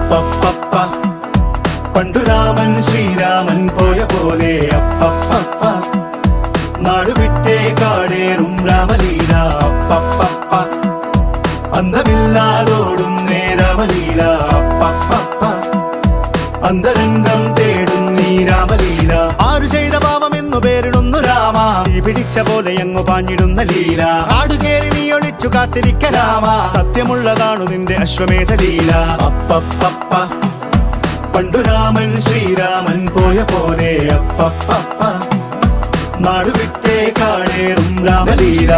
അപ്പപ്പപ്പ പണ്ടു രാമൻ ശ്രീരാമൻ പോയ പോലെ അപ്പപ്പപ്പ നാടുവിട്ടേ കാടേറും രാമലീല അപ്പപ്പപ്പ അന്തമില്ലാതോടും രാമലീല അപ്പപ്പപ്പ അന്തരംഗം തേടും നീ രാമലീല ആരു ചെയ്ത പാപമെന്നു പേരിടുന്നു രാമ നീ പിടിച്ച പോലെ എങ്ങു പാഞ്ഞിടുന്ന ലീല ആടുകേറി നീ ഒളിച്ചു കാത്തിരിക്ക രാമ സത്യമുള്ളതാണു നിന്റെ അശ്വമേധ ലീല അപ്പപ്പപ്പ പണ്ടു രാമൻ ശ്രീരാമൻ പോയ പോലെ അപ്പപ്പപ്പ നാടുവിട്ടേ കാടേറും രാമലീല